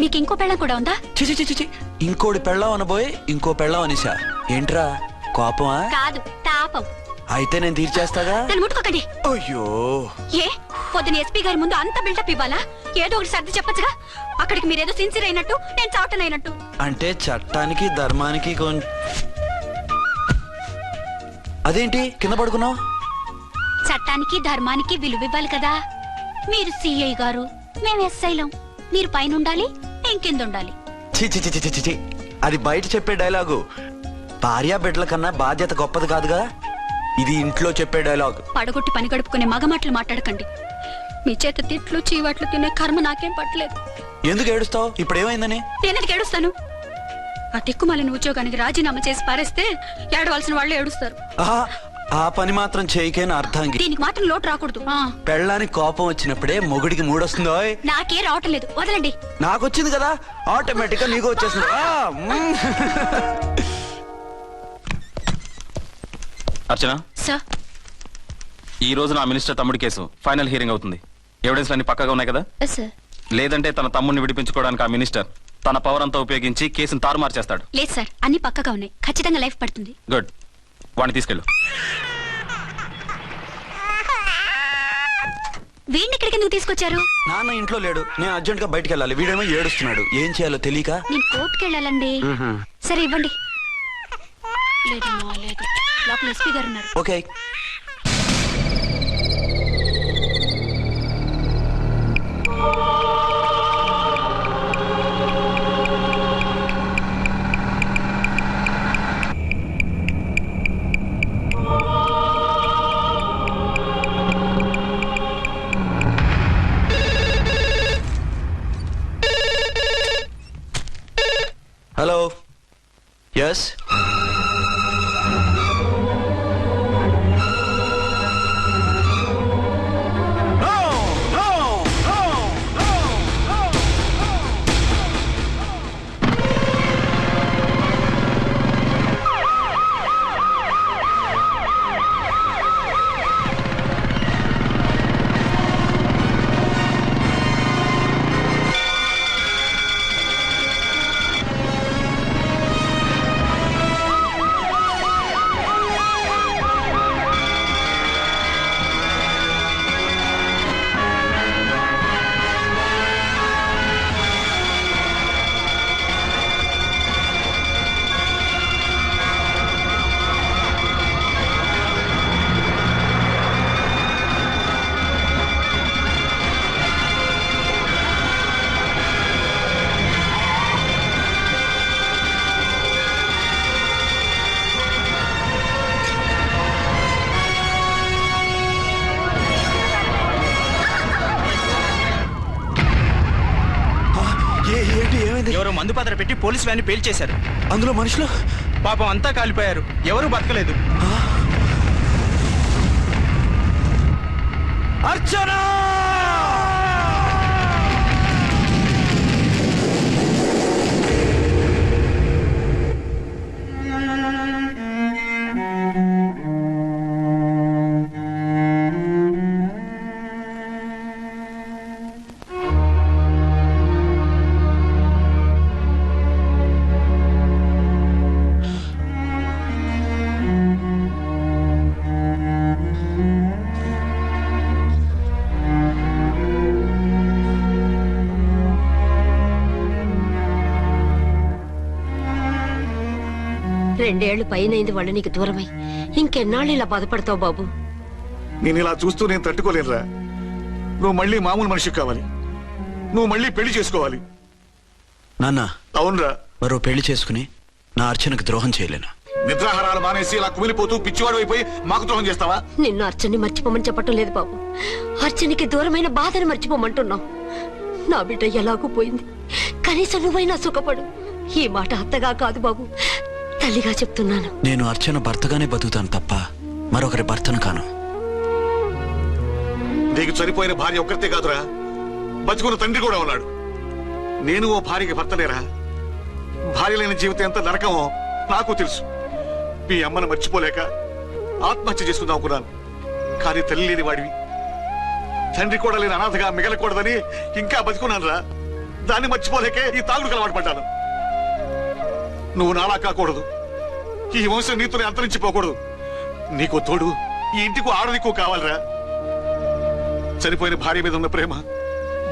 మీకు ఇంకో పెళ్ళం కూడా ఉందా? చిచి చిచి, ఇంకోటి పెళ్ళం అనబోయి ఇంకో పెళ్ళం అనిసా. ఏంట్రా కోపమా? కాదు, తాపం. అయితే నేను తీర్చేస్తాగా. నన్ను ముట్టుకోకండి. అయ్యో, ఏ పొద్దున ఎస్పీ గారి ముందు అంత బిల్డప్ ఇవ్వాలా? ఏదో ఒకటి సర్ది చెప్పచ్చుగా. అక్కడికి మీరేదో సిన్సియర్ అయినట్టు, నేను చావటం అయినట్టు. అంటే చట్టానికి ధర్మానికి అదేంటి కింద పడుకున్నావు? చట్టానికి ధర్మానికి విలువ ఇవ్వాలి కదా. మీరు సిఐ గారు, మేము ఎస్ఐలం. మీరు పైన ఉండాలి, ఇంకింద ఉండాలి. చి చి చి చి చి చి. అది బయట చెప్పే డైలాగు. భార్య బిడ్డల కన్నా బాధ్యత గొప్పది కాదుగా. ఇది ఇంట్లో చెప్పే డైలాగ్. పడగొట్టి పని గడుపుకునే మగమాటలు మాట్లాడకండి. మీ చేత తిట్లు చీవాట్లు తినే కర్మ నాకేం పట్టలేదు. ఎందుకు ఏడుస్తావు? ఇప్పుడు ఏమైందని? నేనెందుకు ఏడుస్తాను? ఆ తిక్కుమాలిన ఉద్యోగానికి రాజీనామా చేసి పారేస్తే ఏడవలసిన వాళ్ళు ఏడుస్తారు. ఆ పని మాత్రం చేయకేన అర్థంగి. దీనికి మాత్రం లోటు రాకూడదు. పెళ్ళానికి కోపం వచ్చినప్పుడే మొగుడికి మూడొస్తుందో. నాకే రావటం లేదు, వదలండి. నాకొచ్చింది కదా, ఆటోమేటిక్ గా నీకు వచ్చేసింది. అర్చన సార్, ఈ రోజు నా మినిస్టర్ తమ్ముడి కేసు ఫైనల్ హియరింగ్ అవుతుంది. ఎవిడెన్స్ అన్ని పక్కగా ఉన్నాయి కదా? సార్. లేదంటే తన తమ్ముడిని విడిపించుకోవడానికి ఆ మినిస్టర్ తన పవర్ అంతా ఉపయోగించి కేసును తారుమారు చేస్తాడు. లేదు సార్, అన్ని పక్కగా ఉన్నాయి. ఖచ్చితంగా లైఫ్ పడుతుంది. గుడ్, వాడిని తీసుకెళ్ళు. వీడిని ఇక్కడికి ఎందుకు తీసుకొచ్చారు? నాన్న ఇంట్లో లేడు, నేను అర్జెంట్ గా బయటకు వెళ్ళాలి. వీడేమో ఏడుస్తున్నాడు, ఏం చేయాలో తెలియక. నేను కోర్టుకు వెళ్ళాలండి. సరే ఇవ్వండి. లేదమ్మా లేదు, లోపల ఎస్పీ గారు ఉన్నారు. ఓకే. హలో. ఎస్. ఎవరో మందు పాత్ర పెట్టి పోలీస్ వ్యాన్ పేల్చేశారు. అందులో మనుషులు పాపం అంతా కాలిపోయారు, ఎవరు బతకలేదు. అర్చనా! రెండేళ్లు పైనైంది వాళ్ళు నీకు దూరమై. ఇంకెన్నాళ్ళు ఇలా బాధపడతావు బాబు? నేను ఇలా చూస్తూ నేను తట్టుకోలేనురా. నువ్వు మళ్ళీ మామూలు మనిషి కావాలి. నువ్వు మళ్ళీ పెళ్లి చేసుకోవాలి. నాన్న. అవునరా. మరో పెళ్లి చేసుకుని నా అర్చనకు ద్రోహం చేయలేను. నిద్రాహారాలు మానేసి ఇలా కుమిలిపోతూ పిచ్చివాడు అయిపోయి మాకు ద్రోహం చేస్తావా? నిన్ను అర్చన్ని మర్చిపోమని చెప్పటం లేదు బాబు. అర్చనికి దూరమైన బాధను మర్చిపోమంటున్నావు. నా బిడ్డ ఎలాగూ పోయింది, కనీసం నువ్వైనా సుఖపడు. ఈ మాట అత్తగా కాదు బాబు, తల్లిగా చెప్తున్నాను. నేను అర్చన భర్తగానే బతుకుతాను తప్ప మరొకరి భర్తను కాను. నీకు చనిపోయిన భార్య ఒక్కరితే కాదురా, బతుకున్న తండ్రి కూడా ఉన్నాడు. నేను ఓ భార్యకి భర్తలేరా? భార్య లేని జీవితం ఎంత నరకమో నాకు తెలుసు. మీ అమ్మను మర్చిపోలేక ఆత్మహత్య చేసుకుందాం అనుకున్నాను. కానీ తల్లి లేని వాడివి, తండ్రి కూడా లేని అనాథగా మిగలకూడదని ఇంకా బతుకున్నాను రా. దాన్ని మర్చిపోలేకే ఈ తాగుడుకు అలవాటు పడ్డాను. నువ్వు నాలా కాకూడదు, ఈ వంశం నీతోనే అంతరించిపోకూడదు. నీకు తోడు ఈ ఇంటికి ఆడదికు కావాలిరా. చనిపోయిన భార్య మీద ఉన్న ప్రేమ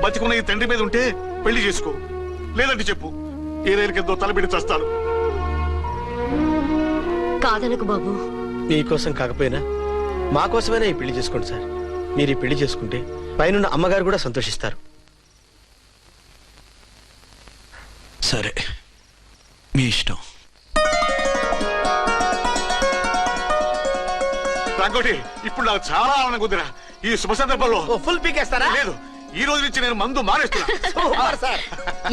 బతికున్న ఈ తండ్రి మీద ఉంటే పెళ్లి చేసుకో. లేదంటే చెప్పు, ఏ రైలు కిందో తలబిడి చేస్తాను. కాదనకు బాబు. మీకోసం కాకపోయినా మా కోసమైనా ఈ పెళ్లి చేసుకోండి సార్. మీరు ఈ పెళ్లి చేసుకుంటే పైన అమ్మగారు కూడా సంతోషిస్తారు. సరే, మీ ఇష్టం. రంగోటి, ఇప్పుడు నాకు చాలా ఆనందంగా ఉందిరా. ఈ శుభ సందర్భంలో ఫుల్ పీకేస్తారా? లేదు, ఈ రోజు నుంచి నేను మందు మానేస్తున్నా.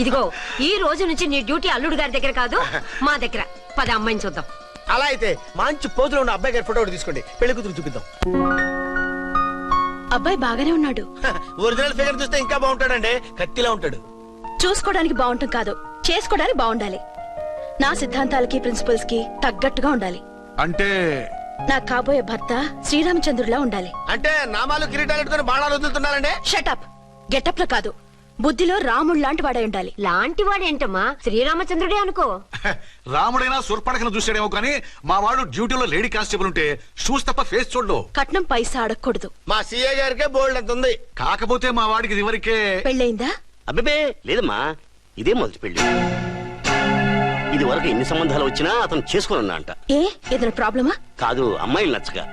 ఇదిగో ఈ రోజు నుంచి నీ డ్యూటీ అల్లుడు గారి దగ్గర కాదు, మా దగ్గర. పద అమ్మాయిని చూద్దాం. అలా అయితే మంచి పోజులో ఉన్న అబ్బాయి గారి ఫోటో ఒకటి తీసుకోండి, పెళ్లి కూతురు చూపిద్దాం. అబ్బాయి బాగానే ఉన్నాడు. ఒరిజినల్ ఫిగర్ చూస్తే ఇంకా బాగుంటాడండి, కత్తిలా ఉంటాడు. చూసుకోవడానికి బాగుంటాం కాదు, చేసుకోవడానికి బాగుండాలి. నా సిద్ధాంతాలకి ప్రిన్సిపల్స్ కి తగ్గట్టుగా ఉండాలి. అంటే నా కాబోయే భర్త శ్రీరామచంద్రుడిలా ఉండాలి. అంటే నామాలు కిరీటాలు ఎట్టుకుని బాణాలు వదులుతున్నారండి. షటప్. గెటప్ లో కాదు, బుద్ధిలో రాముడు లాంటి వాడే ఉండాలి. లాంటి వాడేంటమ్మా, శ్రీరామచంద్రుడే అనుకో. రాముడైనా సుర్పడకను చూసాడేమో కానీ మా వాడు డ్యూటీలో లేడీ కానిస్టేబుల్ ఉంటే షూస్ తప్ప ఫేస్ చూడడు. కట్నం పైసా అడగకూడదు. మా సీఏ గారికే బోల్డ్ అంత ఉంది. కాకపోతే మా వాడికి ఇదివరకే పెళ్ళయిందా? అబ్బే లేదమ్మా, ఇదే మొదటి పెళ్లి. ఇది వరకు ఎన్ని సంబంధాలు వచ్చినా అతను చేసుకోనన్నా అంట. ఏ ఏదైనా ప్రాబ్లమా? కాదు, అమ్మాయిలు నచ్చగా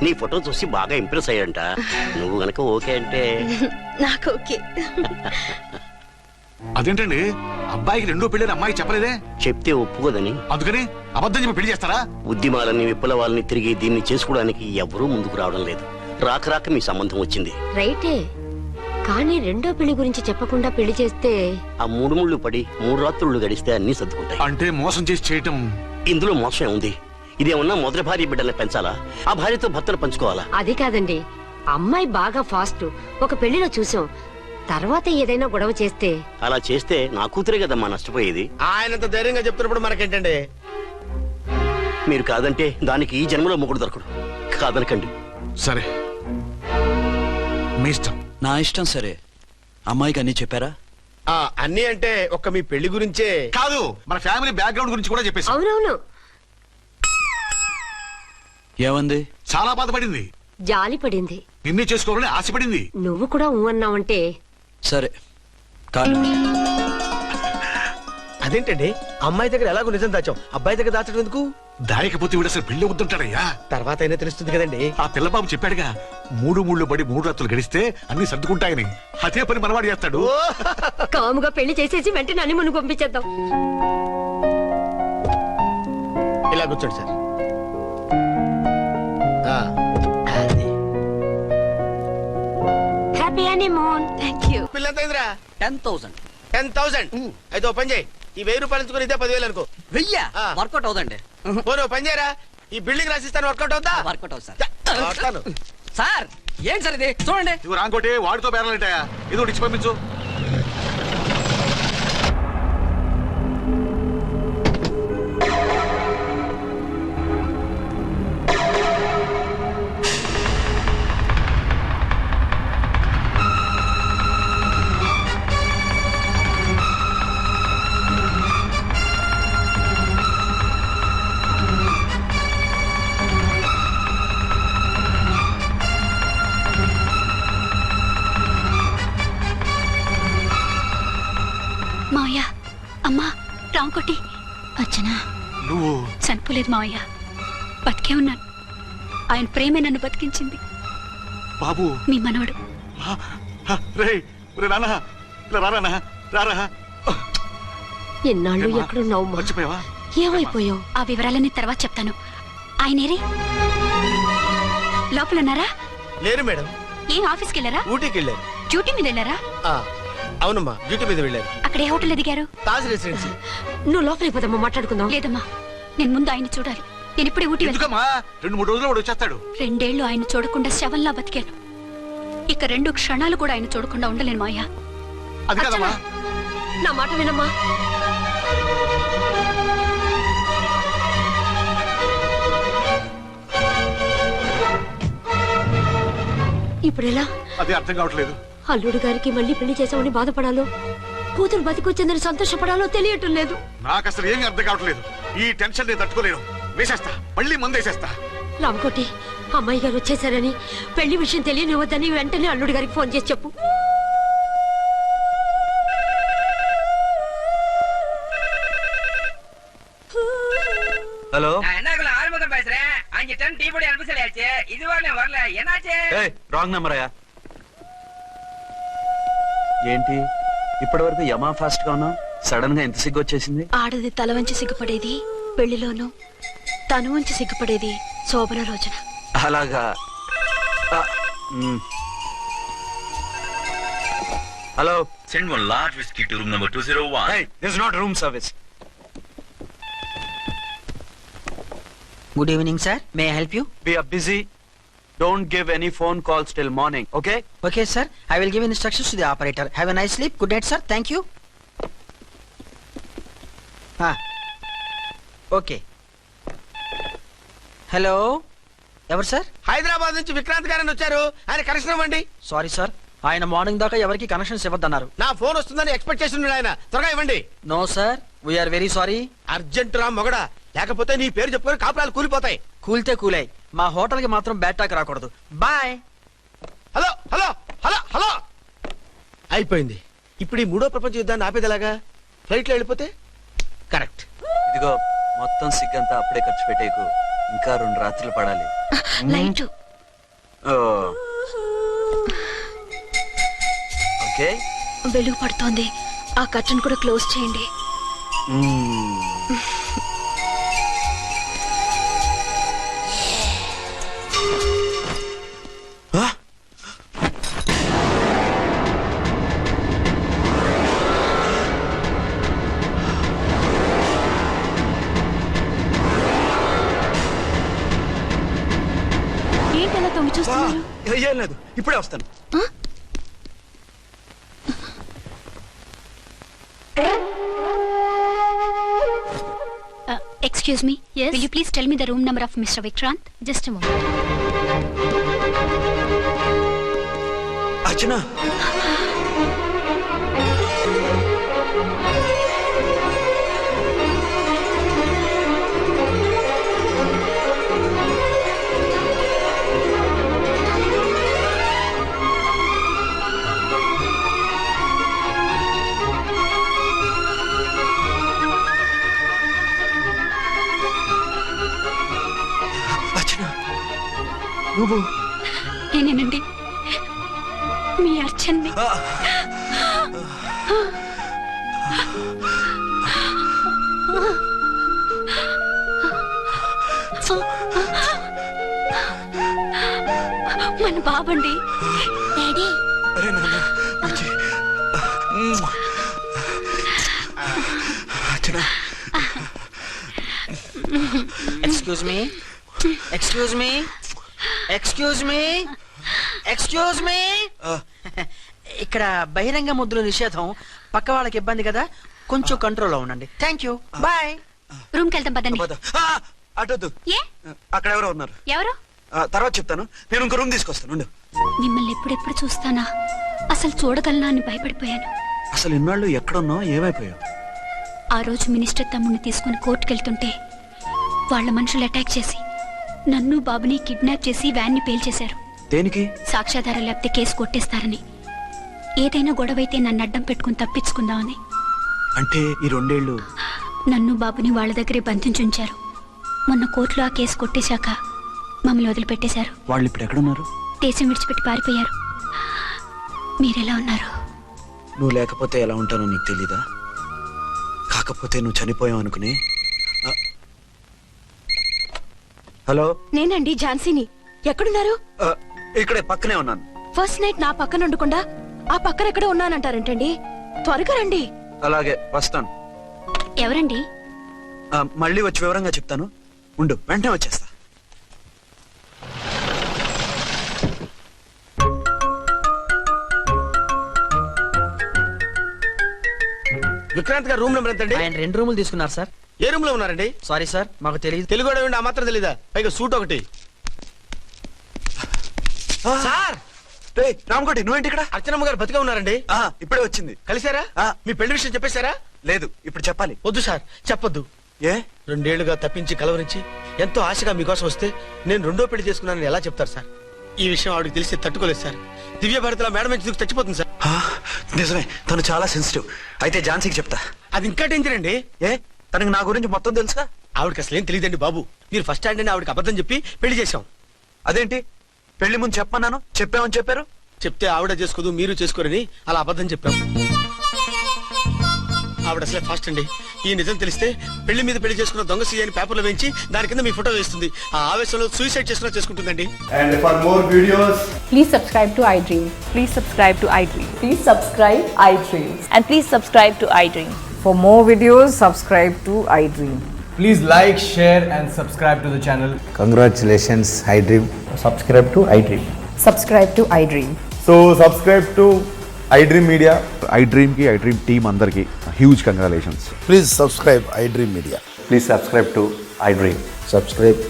నీ ఫోటో చూసి బాగా ఇంప్రెస్ అయ్యాడంట. నువ్వు గనక ఓకే అంటే నాకు ఓకే. అదేంటండి, అబ్బాయికి రెండో పెళ్లి అమ్మాయి చెప్పలేదే? చెప్తే ఒప్పుకోదని. అందుకని అబద్ధం చెప్పి పెళ్లి చేస్తారా? ఉద్యమాలని విప్లవాలని తిరిగి దీన్ని చేసుకోవడానికి ఎవరూ ముందుకు రావడం లేదు. రాక రాక మీ సంబంధం వచ్చింది. రైటే, కానీ రెండో పెళ్లి గురించి చెప్పకుండా పెళ్లి చేస్తే ఆ 3 ముళ్ళు పడి 3 రాత్రులు గడిస్తే అన్ని సర్దుకుంటాయి. అంటే మోసం చేసి చేయటం. ఇందులో మోసం ఉంది. ఇదేమన్నా మొదటి భార్య బిడ్డల్ని పెంచాలా, ఆ భార్యతో భర్తలు పంచుకోవాలా? అది కాదండి, అమ్మాయి బాగా ఫాస్ట్. ఒక పెళ్లిలో చూసాం, తర్వాత ఏదైనా గొడవ చేస్తే. అలా చేస్తే నా కూతురే కదమ్మా నష్టపోయేది. ఆయనంత ధైర్యంగా చెప్తున్నప్పుడు మనకేంటండి? మీరు కాదంటే దానికి ఈ జన్మలో మొగుడు దొరకడు. కాదనకండి. సరే, మీ ఇష్టం. నా ఇష్టం. సరే, అమ్మాయికి అన్ని చెప్పారా? అన్ని అంటే ఒక్క మీ పెళ్లి గురించే కాదు, మన ఫ్యామిలీ బ్యాక్గ్రౌండ్ గురించి కూడా చెప్పేసి. అవునవును. ఏమంది? చాలా బాధపడింది, జాలి పడింది, నిన్నే చేసుకోవాలని ఆశపడింది. నువ్వు కూడా అన్నావంటే. సరే కాదు. అదేంటండి, అమ్మాయి దగ్గర ఎలాగో నిజం దాచాం, అబ్బాయి దగ్గర దాచడం ఎందుకు? దాయకపోతే వీడు అసలు పెళ్లి వద్దుంటాడయ్యా. తర్వాత అయినా తెలుస్తుంది కదండి. ఆ పిల్లబాబు చెప్పాడుగా, 3 ముళ్ళు పడి 3 రాత్రులు గడిస్తే అన్ని సర్దుకుంటాయని. అదే పని మనవాడు చేస్తాడు. కాముగా పెళ్లి చేసేసి వెంటనే అన్ని మును పంపించేద్దాం. ఇలా కూర్చోండి సార్. Happy honeymoon. థాంక్యూ. పిల్లంతైందిరా? 10,000. 10,000. అయితే ఓ పని చేయి, ఈ 1000 రూపాయలు ఎంచుకుని ఇదే 10,000 అనుకో. 1000 వర్కౌట్ అవుదండి. పోను పని చేయరా, ఈ బిల్డింగ్ రాసిస్తాను, వర్కౌట్ అవుతా? వర్కౌట్ అవుతుంది సార్. సార్ ఏం సార్ ఇది, చూడండి. ఇవి రాంకోటి వాడితో బేరాలంటాయా? ఇది ఒకటి ఇచ్చి పంపించు. మావయ్య, అమ్మా, రాంకోటి. అర్చనా, నువ్వు చనిపోలేదు మావయ్య, బతికే ఉన్నాను. ఆయన ప్రేమే నన్ను బతికించింది. బాబు, మీ మనవడు. ఎన్నాళ్ళు ఎక్కడున్నావు? మర్చిపోయావా? ఏమైపోయావు? ఆ వివరాలన్నీ తర్వాత చెప్తాను. ఆయనేరి లోపల ఉన్నారా? లేరు మేడం. ఏం ఆఫీస్కి వెళ్ళారా? ఊటీకి వెళ్ళారు. డ్యూటీ మీద వెళ్ళారా? అవునమ్మా, డ్యూటీ మీద వెళ్ళారు. అక్కడ ఏ హోటల్ ఎదిగారు? తాజ్ రెసిడెన్సీ. నువ్వు లోపలికి పోదమ్మా, మాట్లాడుకుందాం. లేదమ్మా, నేను ముందు ఆయన చూడాలి. నేను ఇప్పుడే ఊటీ వెళ్తాను. 2-3 రోజుల్లో వాడు వచ్చేస్తాడు. 2 ఏళ్లు ఆయన చూడకుండా శవంలా బతికాను. ఇక 2 క్షణాలు కూడా ఆయన చూడకుండా ఉండలేను మాయా. అది కదమ్మా, నా మాట వినమ్మా. ఇప్పుడెలా? అది అర్థం కావట్లేదు. అల్లుడు గారికి మళ్ళీ పెళ్లి చేసామని బాధపడాలో, కూతురు బతికొచ్చిందని సంతోషపడాలో తెలియటం లేదు. నాకు అసలు ఏమీ అర్థం కావట్లేదు. ఈ టెన్షన్ నేను తట్టుకోలేను. వేసేస్తా, మళ్ళీ మందేసేస్తా. రామకోటి, అమ్మాయి గారు వచ్చేసారని, పెళ్లి విషయం తెలియనివ్వద్దని వెంటనే అల్లుడు గారికి ఫోన్ చేసి చెప్పు. ஹலோ, என்னக்குள்ள ஆரம்பம் பேசுறேன். 5 டன் டீ பொடி அனுப்பி சொல்லியாச்சு. இதுவரை வரல, என்னாச்சு? ராங் நம்பரையா? ఏంటి ఇప్పటి వరకు యమా ఫాస్ట్ గా ఉన్నావు, సడన్ గా ఎంత సిగ్గు వచ్చేసింది? ఆడది తల వంచి సిగ్గుపడేది పెళ్లిలోను, తను వంచి సిగ్గుపడేది శోభన రోజున. అలాగా. Hello, Send one large whiskey to room number 201. Hey, this is not room service. Good evening, sir. May I help you? We are busy. Don't give any phone calls till morning, okay? Okay, sir. I will give instructions to the operator. Have a nice sleep. Good night, sir. Thank you. Okay. Hello. ఎవరు sir? Hyderabad నుంచి విక్రాంత్ గారని వచ్చారు. ఆయన connection ఇవ్వండి. Sorry sir, ఆయన morning దాకా ఎవరికి connections ఇవ్వద్దన్నారు. నా ఫోన్ వస్తుందని ఎక్స్పెక్ట్ చేస్తున్నాడు ఆయన. త్వరగా ఇవ్వండి. No sir, we're very sorry. Urgent రా మొగడా, లేకపోతే నీ పేరు చెప్పుకొని కాపురాలు కూలిపోతాయి. కూల్తే కూలాయి, మా హోటల్ కి మాత్రం బ్యాడ్ టాక్ రాకూడదు. Bye. Hello hello hello hello. అయిపోయింది. ఇప్పుడు ఈ మూడో ప్రపంచ యుద్ధాన్ని ఆపేదలాగా? ఫ్లైట్ లో వెళ్ళిపోతే కరెక్ట్. ఇదిగో మొత్తం సిగ్గంతా అప్పుడే ఖర్చు పెట్టేకు, ఇంకా 2 రాత్రులు పడాలి. లైట్. ఓకే, వెలుగు పడుతోంది, ఆ కర్టన్ కూడా క్లోజ్ చేయండి. ఏంటలా తొంగి చూస్తున్నారు? ఏం లేదు, ఇప్పుడే వస్తాను. Excuse me. Yes. Will you please tell me the room number of Mr. Vikrant? Just a moment. Archana. నువ్వు నేనేనండి, మీ అర్చన్ని. మన బాబండి. డాడీ. అరే నాన్న, excuse me, excuse me, excuse me, excuse me. ఇక్కడ బహిరంగ ముద్దుల నిషేధం, పక్క వాళ్ళకి ఇబ్బంది కదా, కొంచెం కంట్రోల్లో ఉండండి. Thank you, bye. రూమ్కి వెళ్తాం పదండి. అటొద్దు, అక్కడ ఎవరో ఉన్నారు. ఎవరు? తర్వాత చెప్తాను, నేను ఇంకో రూమ్ తీసుకొస్తాను. మిమ్మల్ని ఎప్పుడెప్పుడు చూస్తానా, అసలు చూడగలనా అని భయపడిపోయాను. అసలు ఇన్నాళ్ళు ఎక్కడున్నావు, ఏమైపోయావు? ఆ రోజు మినిస్టర్ తమ్ముడిని తీసుకుని కోర్టుకెళ్తుంటే వాళ్ళ మనుషులు అటాక్ చేసి నన్ను బాబుని కిడ్నాప్ చేసి వ్యాన్ని పేల్చేశారు. దేనికి? సాక్ష్యాధారం లేకపోతే కేసు కొట్టేస్తారని. ఏదైనా గొడవైతే నన్ను అడ్డం పెట్టుకుని తప్పించుకుందామని. అంటే ఈ 2 ఏళ్ళు నన్ను బాబుని వాళ్ళ దగ్గరే బంధించుంచారు. మొన్న కోర్టులో ఆ కేసు కొట్టేశాక మమ్మల్ని వదిలిపెట్టేశారు. వాళ్ళు ఇప్పుడు ఎక్కడున్నారు? దేశం విడిచిపెట్టి పారిపోయారు. మీరెలా ఉన్నారు? నువ్వు లేకపోతే ఎలా ఉంటానో నీకు తెలీదా? కాకపోతే నువ్వు చనిపోయావు అనుకుని. హలో, నేనండి ఝాన్సీని. ఎక్కడున్నారు? ఇక్కడే పక్కనే ఉన్నాను. ఫస్ట్ నైట్ నా పక్కన ఉండకుండా ఆ పక్కన ఎక్కడ ఉన్నానంటారేంటండి? త్వరగా రండి. అలాగే వస్తాను. ఎవరండి? మళ్ళీ వచ్చి వివరంగా చెప్తాను, ఉండు, వెంటనే వచ్చేస్తా. విక్రాంత్ గారు రూమ్ నెంబర్ ఎంతండి? ఆయన 2 రూములు తీసుకున్నారు సార్. ఏ రూమ్ లో ఉన్నారండి? సారీ సార్, మాకు తెలియదు. తెలుగు ఆ మాత్రం తెలీదా? పైగా సూట్ ఒకటి. సార్, రామకోటి, నువ్వేంటి ఇక్కడ? అర్చనమ్మ గారు బతిగా ఉన్నారండి. ఇప్పుడే వచ్చింది. కలిసారా? మీ పెళ్లి విషయం చెప్పేశారా? లేదు, ఇప్పుడు చెప్పాలి. వద్దు సార్, చెప్పొద్దు. ఏ? 2 ఏళ్లుగా తప్పించి కలవరించి ఎంతో ఆశగా మీకోసం వస్తే నేను 2వ పెళ్లి చేసుకున్నానని ఎలా చెప్తారు సార్? ఈ విషయం ఆవిడకి తెలిసి తట్టుకోలేదు సార్. దివ్య భారతిలో మేడం నుంచి చచ్చిపోతుంది సార్. నిజమే, తను చాలా సెన్సిటివ్. అయితే ఝాన్సీకి చెప్తా. అది ఇంకా డేంజర్ అండి. ఏ, తనకి నా గురించి మొత్తం తెలుసా? ఆవిడకి అసలు ఏం తెలియదండి బాబు. మీరు ఫస్ట్ హ్యాండ్ అని ఆవిడకి అబద్ధం చెప్పి పెళ్లి చేశాం. అదేంటి, పెళ్లి ముందు చెప్పమన్నాను, చెప్పామని చెప్పారు. చెప్తే ఆవిడ చేసుకోదు మీరు చేసుకోరని అలా అబద్ధం చెప్పాం. ఆవిడ అసలే ఫాస్ట్ అండి. ఈ నిజం తెలిస్తే పెళ్లి మీద పెళ్లి చేసుకున్న దొంగ సీఎని పేపర్లో వేయించి దాని కింద మీ ఫోటో వేస్తుంది. ఆ ఆవేశంలో suicide చేసుకుంటుందండి. And for more videos, please subscribe to iDream. Please subscribe to iDream. Please subscribe iDream. And please subscribe to iDream. For more videos, subscribe to iDream. please like, share and subscribe to the channel. Congratulations, iDream. Subscribe to iDream. Subscribe to iDream. So subscribe to iDream Media. iDream ki iDream team andarki huge congratulations. Please subscribe iDream Media. Please subscribe to iDream. Subscribe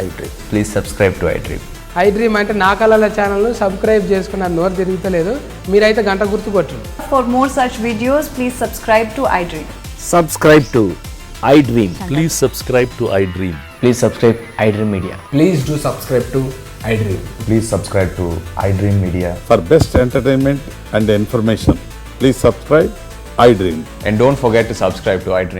iDream. Please subscribe to iDream. iDream అంటే నా కళల channel subscribe చేసుకున్న నోరు తిరుగుతలేదు. మీరైతే గంట గుర్తు కొట్టండి. For more such videos, please subscribe to iDream. Subscribe to iDream. Please subscribe to iDream. Please subscribe iDream Media. Please do subscribe to iDream. Please subscribe to iDream Media. For best entertainment and information, please subscribe iDream. And don't forget to subscribe to iDream.